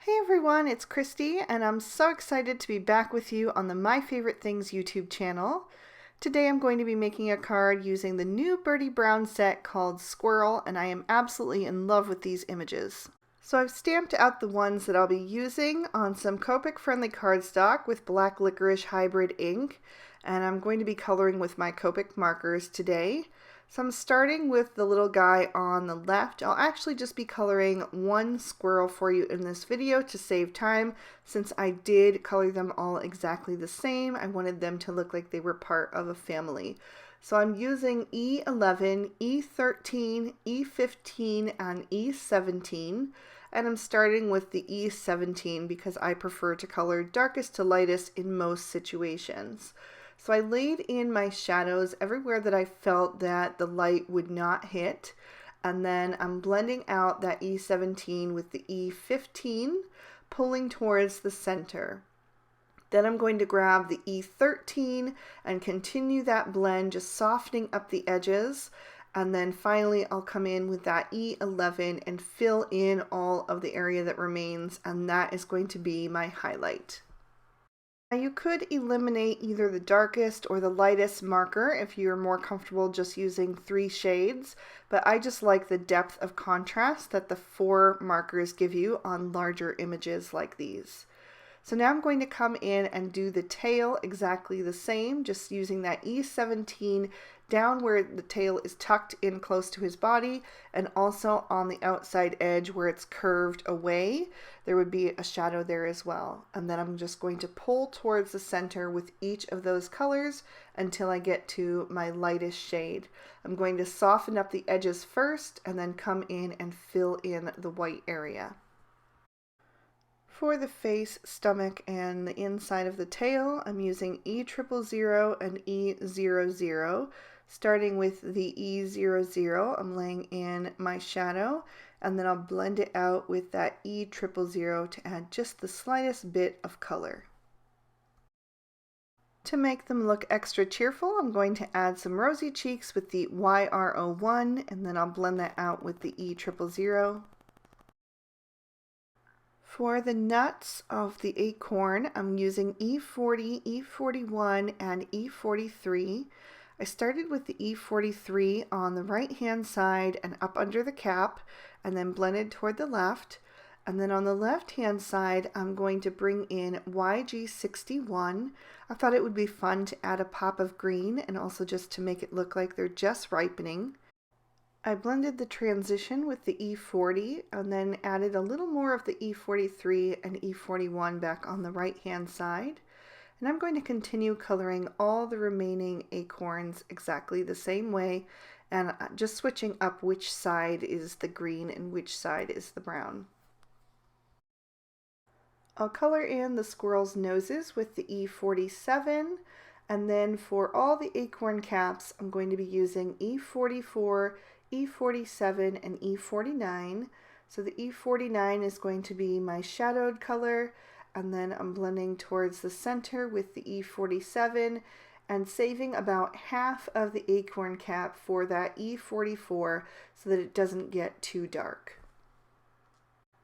Hey everyone, it's Christy, and I'm so excited to be back with you on the My Favorite Things YouTube channel. Today I'm going to be making a card using the new Birdie Brown set called Squirrel, and I am absolutely in love with these images. So I've stamped out the ones that I'll be using on some Copic friendly cardstock with black licorice hybrid ink, and I'm going to be coloring with my Copic markers today. So I'm starting with the little guy on the left. I'll actually just be coloring one squirrel for you in this video to save time, since I did color them all exactly the same. I wanted them to look like they were part of a family. So I'm using E11, E13, E15, and E17. And I'm starting with the E17 because I prefer to color darkest to lightest in most situations. So I laid in my shadows everywhere that I felt that the light would not hit, and then I'm blending out that E17 with the E15, pulling towards the center. Then I'm going to grab the E13 and continue that blend, just softening up the edges, and then finally I'll come in with that E11 and fill in all of the area that remains, and that is going to be my highlight. Now you could eliminate either the darkest or the lightest marker if you're more comfortable just using 3 shades, but I just like the depth of contrast that the 4 markers give you on larger images like these. So now I'm going to come in and do the tail exactly the same, just using that E17 down where the tail is tucked in close to his body, and also on the outside edge where it's curved away. There would be a shadow there as well. And then I'm just going to pull towards the center with each of those colors until I get to my lightest shade. I'm going to soften up the edges first and then come in and fill in the white area. For the face, stomach, and the inside of the tail, I'm using E000 and E00. Starting with the E00, I'm laying in my shadow, and then I'll blend it out with that E000 to add just the slightest bit of color. To make them look extra cheerful, I'm going to add some rosy cheeks with the YR01, and then I'll blend that out with the E000. For the nuts of the acorn, I'm using E40, E41, and E43. I started with the E43 on the right hand side and up under the cap, and then blended toward the left. And then on the left hand side, I'm going to bring in YG61. I thought it would be fun to add a pop of green and also just to make it look like they're just ripening. I blended the transition with the E40 and then added a little more of the E43 and E41 back on the right hand side. And I'm going to continue coloring all the remaining acorns exactly the same way, and just switching up which side is the green and which side is the brown. I'll color in the squirrel's noses with the E47, and then for all the acorn caps, I'm going to be using E44, E47, and E49. So the E49 is going to be my shadowed color, and then I'm blending towards the center with the E47 and saving about half of the acorn cap for that E44 so that it doesn't get too dark.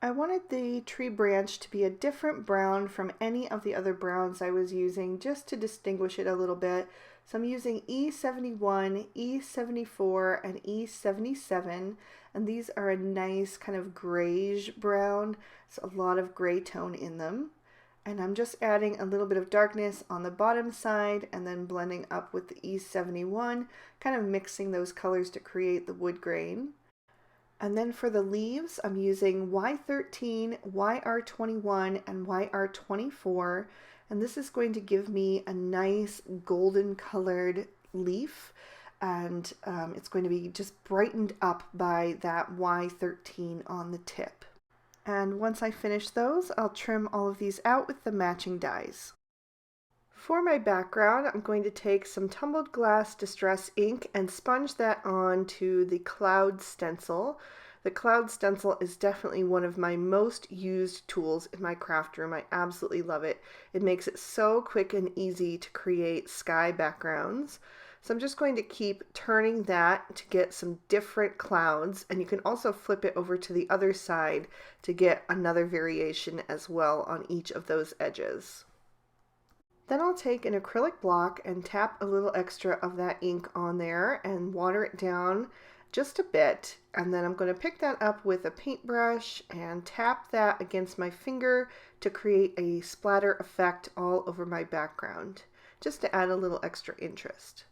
I wanted the tree branch to be a different brown from any of the other browns I was using, just to distinguish it a little bit. So I'm using E71, E74, and E77, and these are a nice kind of grayish brown. So a lot of gray tone in them. And I'm just adding a little bit of darkness on the bottom side and then blending up with the E71, kind of mixing those colors to create the wood grain. And then for the leaves, I'm using Y13, YR21, and YR24. And this is going to give me a nice golden colored leaf. And it's going to be just brightened up by that Y13 on the tip. And once I finish those, I'll trim all of these out with the matching dies. For my background, I'm going to take some tumbled glass distress ink and sponge that onto the cloud stencil. The cloud stencil is definitely one of my most used tools in my craft room. I absolutely love it. It makes it so quick and easy to create sky backgrounds. So I'm just going to keep turning that to get some different clouds, and you can also flip it over to the other side to get another variation as well on each of those edges. Then I'll take an acrylic block and tap a little extra of that ink on there and water it down just a bit, and then I'm going to pick that up with a paintbrush and tap that against my finger to create a splatter effect all over my background, just to add a little extra interest.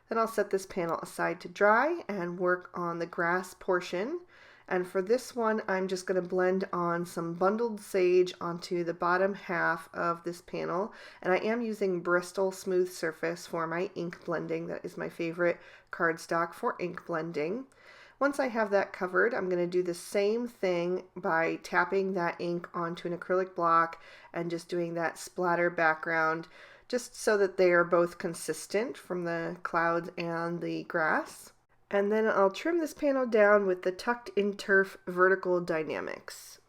Then I'll set this panel aside to dry and work on the grass portion. And for this one, I'm just going to blend on some bundled sage onto the bottom half of this panel. And I am using Bristol Smooth Surface for my ink blending. That is my favorite cardstock for ink blending. Once I have that covered, I'm going to do the same thing by tapping that ink onto an acrylic block and just doing that splatter background, just so that they are both consistent from the clouds and the grass. And then I'll trim this panel down with the Tucked in Turf Vertical Die-namics.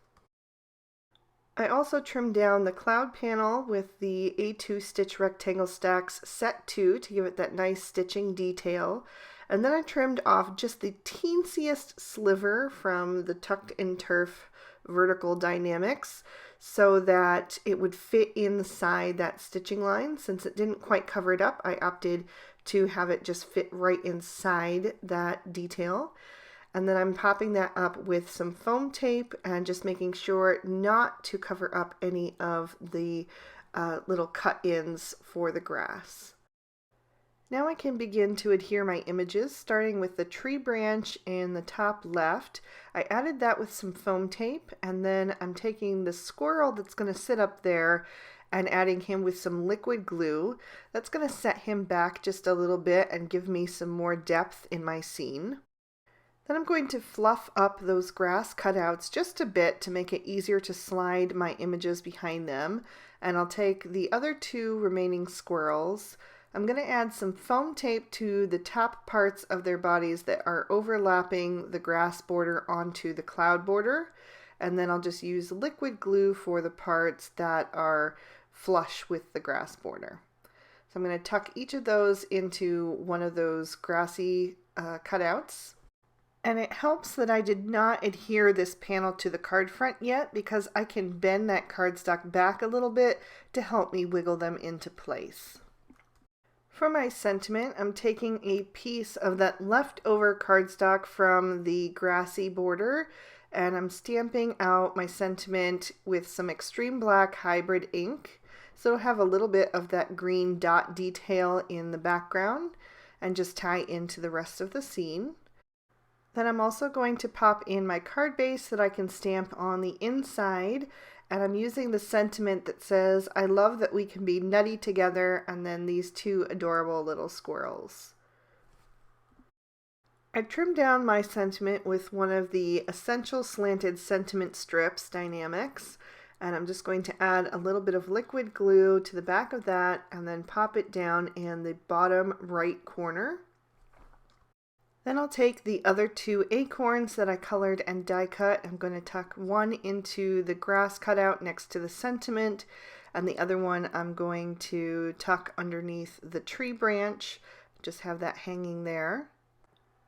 I also trimmed down the cloud panel with the A2 Stitch Rectangle Stacks Set 2 to give it that nice stitching detail. And then I trimmed off just the teensiest sliver from the Tucked in Turf Vertical Die-namics so that it would fit inside that stitching line. Since it didn't quite cover it up, I opted to have it just fit right inside that detail. And then I'm popping that up with some foam tape and just making sure not to cover up any of the little cut-ins for the grass. Now I can begin to adhere my images, starting with the tree branch in the top left. I added that with some foam tape, and then I'm taking the squirrel that's going to sit up there and adding him with some liquid glue. That's going to set him back just a little bit and give me some more depth in my scene. Then I'm going to fluff up those grass cutouts just a bit to make it easier to slide my images behind them. And I'll take the other two remaining squirrels. I'm going to add some foam tape to the top parts of their bodies that are overlapping the grass border onto the cloud border. And then I'll just use liquid glue for the parts that are flush with the grass border. So I'm going to tuck each of those into one of those grassy cutouts. And it helps that I did not adhere this panel to the card front yet, because I can bend that cardstock back a little bit to help me wiggle them into place. For my sentiment, I'm taking a piece of that leftover cardstock from the grassy border, and I'm stamping out my sentiment with some Extreme Black Hybrid ink. So it'll have a little bit of that green dot detail in the background and just tie into the rest of the scene. Then I'm also going to pop in my card base that I can stamp on the inside, and I'm using the sentiment that says, "I love that we can be nutty together," and then these two adorable little squirrels. I trimmed down my sentiment with one of the Essential Slanted Sentiment Strips Die-namics, and I'm just going to add a little bit of liquid glue to the back of that and then pop it down in the bottom right corner. Then I'll take the other two acorns that I colored and die cut. I'm going to tuck one into the grass cutout next to the sentiment, and the other one I'm going to tuck underneath the tree branch. Just have that hanging there.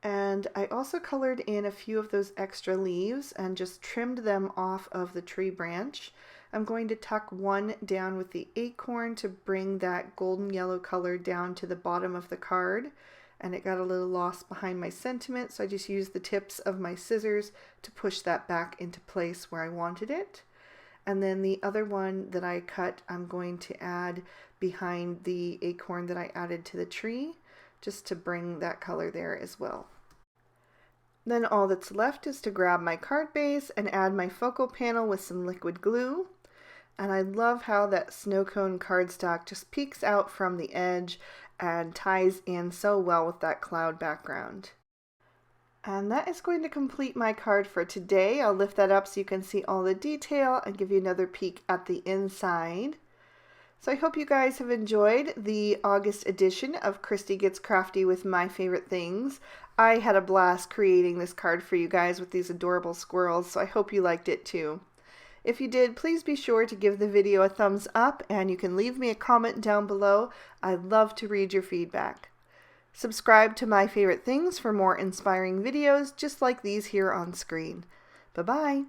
And I also colored in a few of those extra leaves and just trimmed them off of the tree branch. I'm going to tuck one down with the acorn to bring that golden yellow color down to the bottom of the card. And it got a little lost behind my sentiment, so I just used the tips of my scissors to push that back into place where I wanted it. And then the other one that I cut, I'm going to add behind the acorn that I added to the tree, just to bring that color there as well. Then all that's left is to grab my card base and add my focal panel with some liquid glue. And I love how that snow cone cardstock just peeks out from the edge and ties in so well with that cloud background. And that is going to complete my card for today. I'll lift that up so you can see all the detail and give you another peek at the inside. So I hope you guys have enjoyed the August edition of Christy Gets Crafty with My Favorite Things. I had a blast creating this card for you guys with these adorable squirrels, so I hope you liked it too. If you did, please be sure to give the video a thumbs up, and you can leave me a comment down below. I'd love to read your feedback. Subscribe to My Favorite Things for more inspiring videos just like these here on screen. Bye-bye.